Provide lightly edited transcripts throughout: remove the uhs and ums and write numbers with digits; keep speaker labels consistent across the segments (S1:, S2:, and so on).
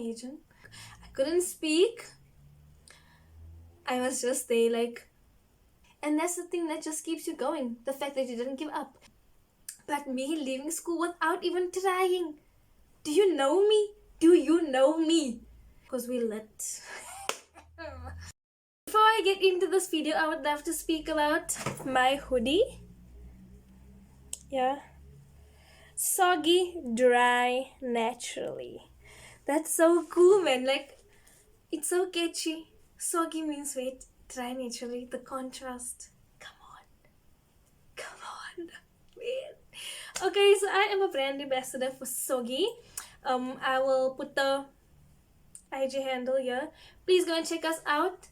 S1: imagine? I couldn't speak. I was just there like, and that's the thing that just keeps you going. The fact that you didn't give up. But me leaving school without even trying. Do you know me? Do you know me? Because we lit. Before I get into this video, I would love to speak about my hoodie. Yeah. Soggy, dry, naturally. That's so cool, man. Like, it's so catchy. Soggy means wet, dry naturally. The contrast. Come on. Come on. Man. Okay, so I am a brand ambassador for Soggy. I will put the IG handle here. Please go and check us out.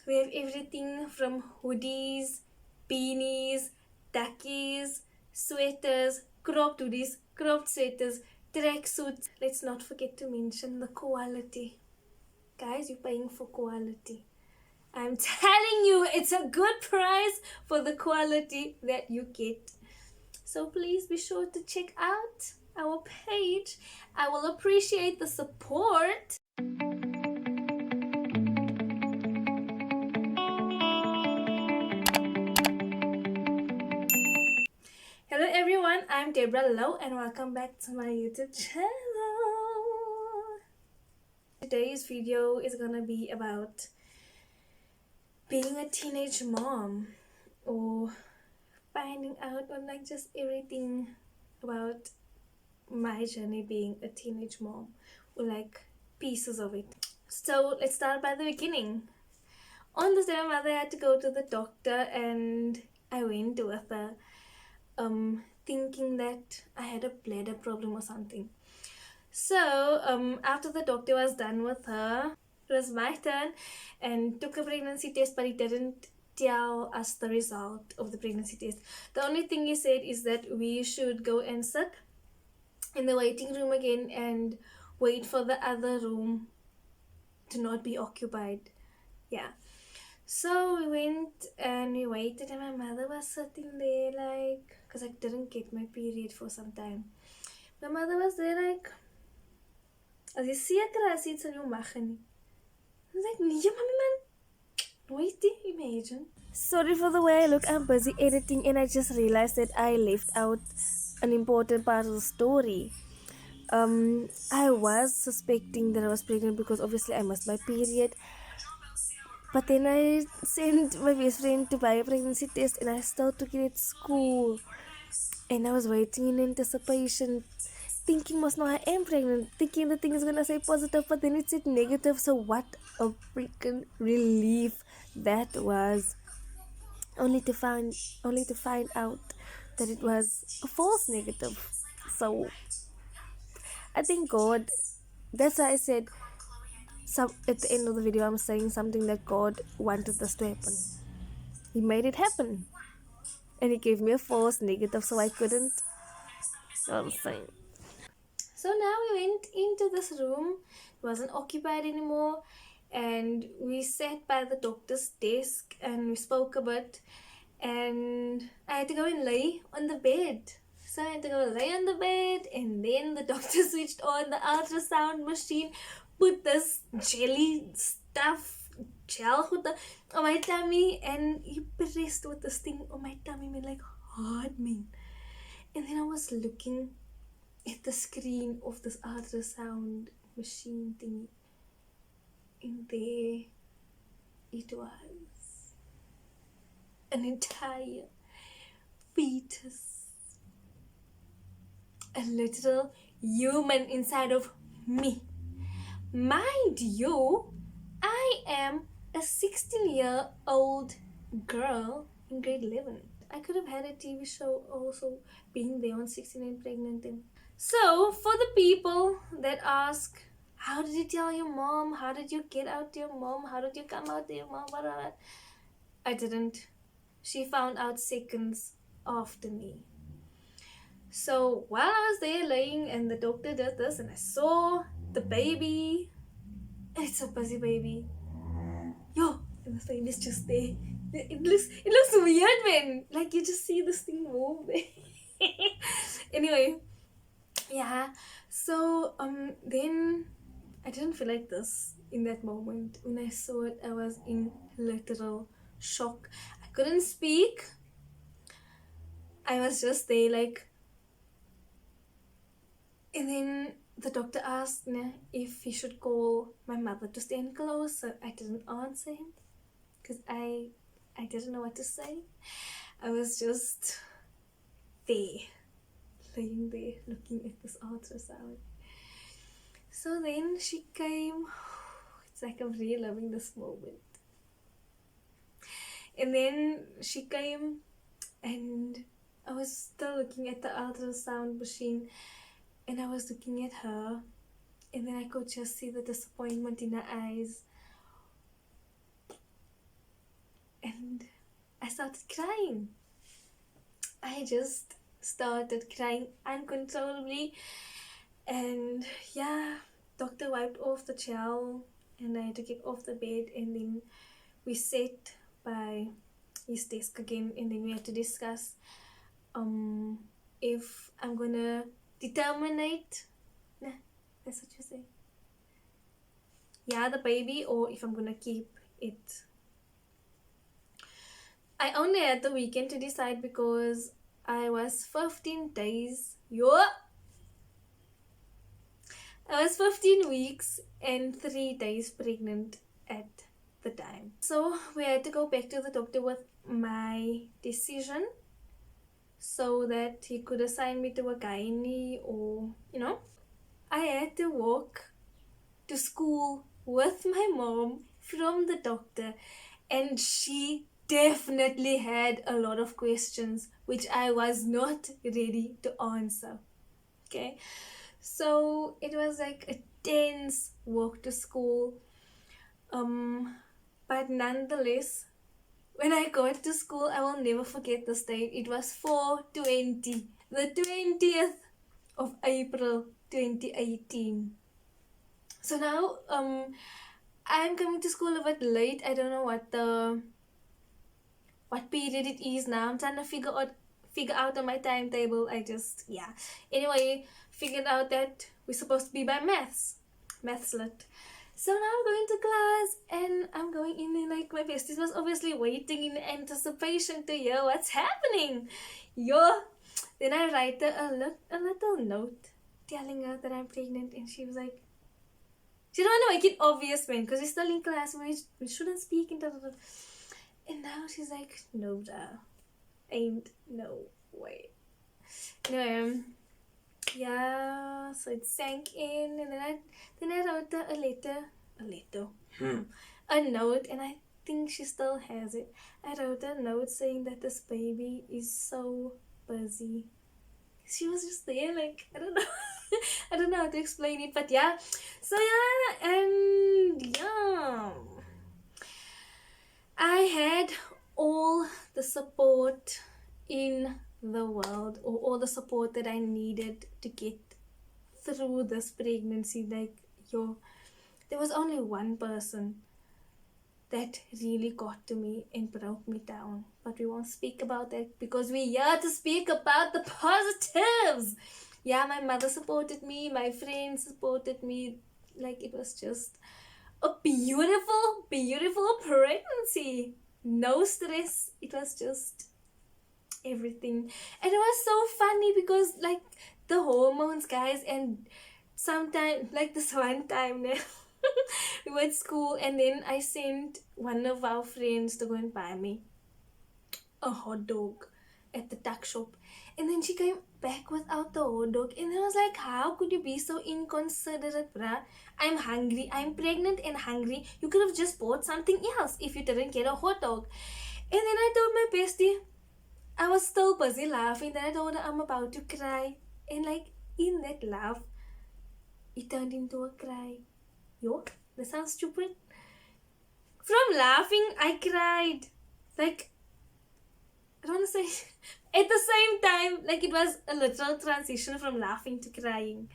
S1: We have everything from hoodies, beanies, duckies, sweaters, cropped hoodies, cropped sweaters, tracksuits. Let's not forget to mention the quality. Guys, you're paying for quality. I'm telling you, it's a good price for the quality that you get. So please be sure to check out our page. I will appreciate the support. Hello everyone, I'm Deborah Low and welcome back to my YouTube channel. Today's video is gonna be about being a teenage mom, or finding out on like just everything about my journey being a teenage mom, or like pieces of it. So let's start by the beginning. On this day, my mother had to go to the doctor and I went with her, thinking that I had a bladder problem or something. So after the doctor was done with her, it was my turn and took a pregnancy test, but he didn't tell us the result of the pregnancy test. The only thing he said is that we should go and sit in the waiting room again and wait for the other room to not be occupied. Yeah. So we went and we waited and my mother was sitting there like, because I didn't get my period for some time. My mother was there like, as jy seker is iets in jou mag nie. I was like, nee mommy man, nooit die, imagine. Sorry for the way I look, I'm busy editing and I just realized that I left out an important part of the story. I was suspecting that I was pregnant because obviously I missed my period. But then I sent my best friend to buy a pregnancy test and I still took it at school. And I was waiting in anticipation, thinking most now I am pregnant, thinking the thing is gonna say positive, but then it said negative. So what a freaking relief that was. Only to find out that it was a false negative. So I thank God. That's why I said at the end of the video I'm saying something that God wanted this to happen. He made it happen. And he gave me a false negative, so I couldn't. I'm saying. So now we went into this room. It wasn't occupied anymore. And we sat by the doctor's desk and we spoke a bit. And I had to go and lay on the bed. So I had to go lay on the bed. And then the doctor switched on the ultrasound machine. Put this jelly stuff, gel on my tummy, and he pressed with this thing on my tummy, man, like hard, man. And then I was looking at the screen of this ultrasound machine thing, and there it was, an entire fetus, a literal human inside of me. Mind you, I am a 16-year-old girl in grade 11. I could have had a TV show also being there on 16 and pregnant then. So, for the people that ask, how did you tell your mom? How did you get out to your mom? How did you come out to your mom? Blah, blah, blah. I didn't. She found out seconds after me. So, while I was there laying and the doctor did this and I saw the baby, it's a busy baby. Yo, and the baby's just there. It looks weird, man. Like you just see this thing move. Anyway, yeah. So then I didn't feel like this in that moment. When I saw it, I was in literal shock. I couldn't speak. I was just there like, and then the doctor asked me if he should call my mother to stand closer. I didn't answer him because I didn't know what to say. I was just there, laying there, looking at this ultrasound. So then she came. It's like I'm reliving this moment. And then she came, and I was still looking at the ultrasound machine, and I was looking at her, and then I could just see the disappointment in her eyes. And I started crying. I just started crying uncontrollably. And yeah, doctor wiped off the gel, and I had to get off the bed, and then we sat by his desk again, and then we had to discuss if I'm gonna determinate, that's what you say, the baby, or if I'm gonna keep it. I only had the weekend to decide because I was 15 days. I was 15 weeks and 3 days pregnant at the time. So we had to go back to the doctor with my decision so that he could assign me to a gynae, or, I had to walk to school with my mom from the doctor, and she definitely had a lot of questions which I was not ready to answer. Okay, so it was like a tense walk to school, but nonetheless, when I got to school, I will never forget this day. It was 4/20, the 20th of April 2018. So now I'm coming to school a bit late. I don't know what period it is now. I'm trying to figure out on my timetable. Anyway, figured out that we're supposed to be by maths lit. So now I'm going to class, and I'm going in, and like my besties was obviously waiting in anticipation to hear what's happening. Then I write her a little note telling her that I'm pregnant, and she was like, she don't want to make it obvious, man, because we're still in class, we shouldn't speak and And now she's like, no, ain't no way. Anyway, so it sank in, and then I wrote her a note, and I think she still has it. I wrote a note saying that this baby is so busy. She was just there, like, I don't know. I don't know how to explain it, but yeah. So yeah, and yeah, I had all the support in the world, or all the support that I needed to get through this pregnancy. Like, there was only one person that really got to me and broke me down, but we won't speak about that because we're here to speak about the positives. Yeah, my mother supported me, my friends supported me. Like, it was just a beautiful, beautiful pregnancy. No stress. It was just everything. And it was so funny because, like, the hormones, guys, and sometimes, like, this one time we were at school, and then I sent one of our friends to go and buy me a hot dog at the tuck shop, and then she came back without the hot dog, and I was like, how could you be so inconsiderate, bruh? I'm hungry, I'm pregnant and hungry. You could have just bought something else if you didn't get a hot dog. And then I told my bestie, I was still busy laughing, then I told her I'm about to cry, and like, in that laugh, it turned into a cry. That sounds stupid. From laughing, I cried. Like, I don't want to say, at the same time, like, it was a literal transition from laughing to crying.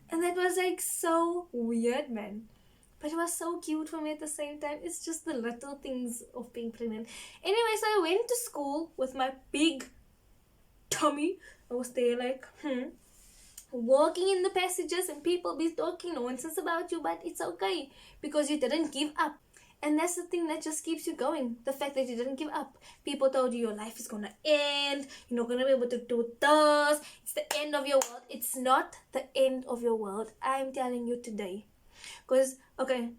S1: And that was like so weird, man. But it was so cute for me at the same time. It's just the little things of being pregnant. Anyway, so I went to school with my big tummy. I was there like, walking in the passages and people be talking nonsense about you, but it's okay because you didn't give up. And that's the thing that just keeps you going. The fact that you didn't give up. People told you your life is gonna end. You're not gonna be able to do this. It's the end of your world. It's not the end of your world. I'm telling you today. Because, okay,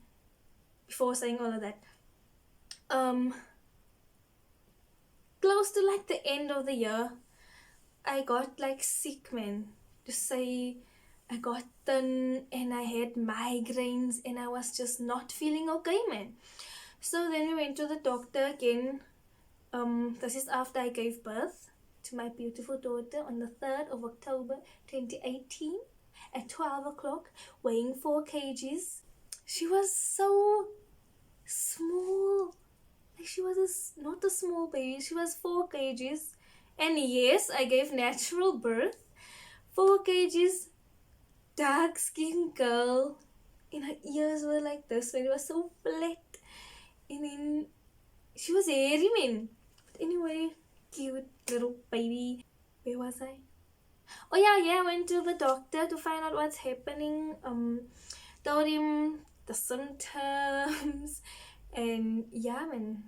S1: before saying all of that, close to like the end of the year, I got like sick, man. Just say I got thin and I had migraines and I was just not feeling okay, man. So then we went to the doctor again. This is after I gave birth to my beautiful daughter on the 3rd of October 2018 at 12 o'clock, weighing 4 kgs. She was so small. Like she was not a small baby. She was 4 kgs. And yes, I gave natural birth. 4 kgs, dark skinned girl. And her ears were like this when it was so flat. And then she was hairy, man. But anyway, cute little baby. Where was I? Oh yeah, I went to the doctor to find out what's happening. Told him the symptoms. And yeah, man.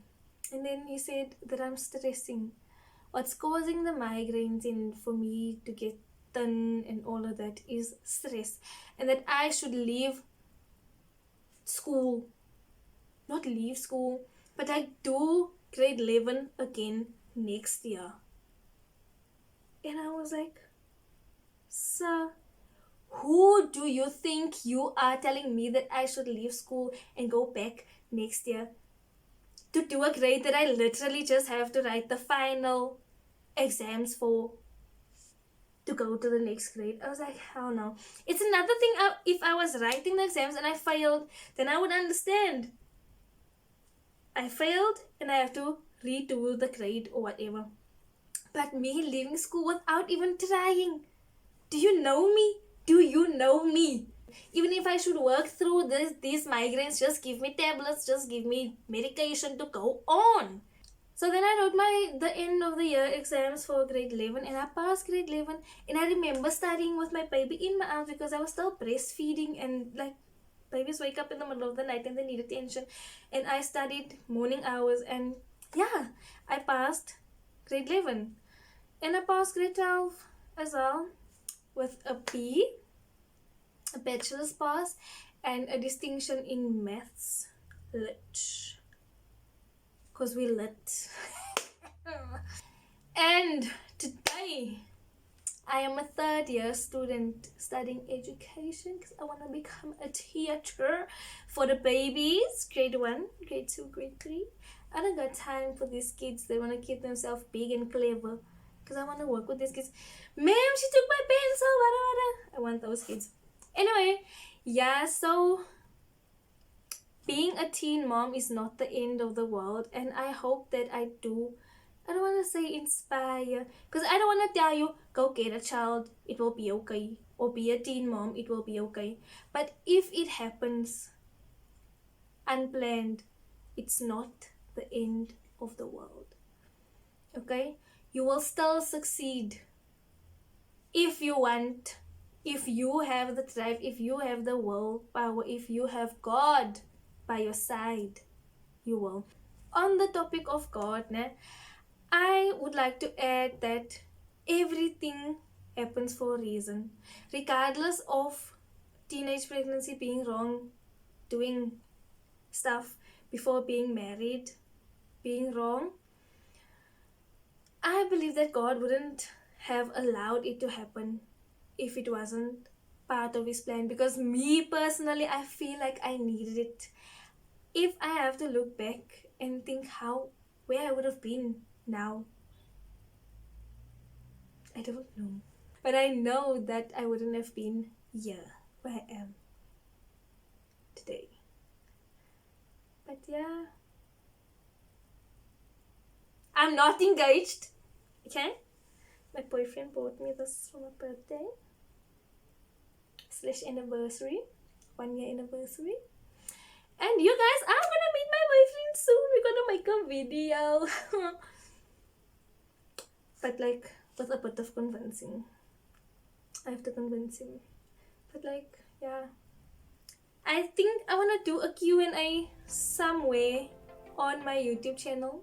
S1: And then he said that I'm stressing. What's causing the migraines and for me to get thin and all of that is stress. And that I should leave school. Not leave school, but I do grade 11 again next year. And I was like, sir, who do you think you are telling me that I should leave school and go back next year to do a grade that I literally just have to write the final exams for to go to the next grade? I was like, hell no. It's another thing, if I was writing the exams and I failed, then I would understand. I failed and I have to redo the grade or whatever. But me leaving school without even trying. Do you know me? Do you know me? Even if I should work through these migraines, just give me tablets, just give me medication to go on. So then I wrote the end of the year exams for grade 11 and I passed grade 11. And I remember studying with my baby in my arms because I was still breastfeeding and like babies wake up in the middle of the night and they need attention. And I studied morning hours and yeah, I passed grade 11. And I passed grade 12 as well with a B, a bachelor's pass, and a distinction in maths lit. Because we lit. And today, I am a 3rd year student studying education because I want to become a teacher for the babies, grade 1, grade 2, grade 3. I don't got time for these kids. They want to keep themselves big and clever because I want to work with these kids. Ma'am, she took my pencil. I want those kids. Anyway, yeah, so being a teen mom is not the end of the world, and I hope that I don't want to say inspire, because I don't want to tell you, go get a child, it will be okay, or be a teen mom, it will be okay. But if it happens unplanned, it's not the end of the world. Okay? You will still succeed if you want, if you have the drive, if you have the willpower, if you have God by your side, you will. On the topic of God, I would like to add that everything happens for a reason. Regardless of teenage pregnancy being wrong, doing stuff before being married being wrong, I believe that God wouldn't have allowed it to happen if it wasn't part of His plan. Because me personally, I feel like I needed it. If I have to look back and think where I would have been now, I don't know. But I know that I wouldn't have been here where I am today. But yeah, I'm not engaged. Okay? My boyfriend bought me this for my birthday / anniversary. 1 year anniversary. And you guys, I'm gonna meet my boyfriend soon. We're gonna make a video. But like with a bit of convincing. I have to convince him. But like, yeah. I think I want to do a Q&A somewhere on my YouTube channel.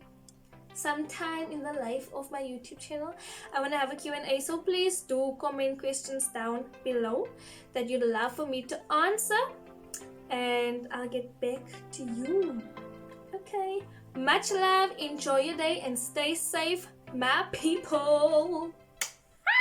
S1: Sometime in the life of my YouTube channel, I want to have a Q&A. So please do comment questions down below that you'd love for me to answer. And I'll get back to you. Okay. Much love. Enjoy your day and stay safe, my people.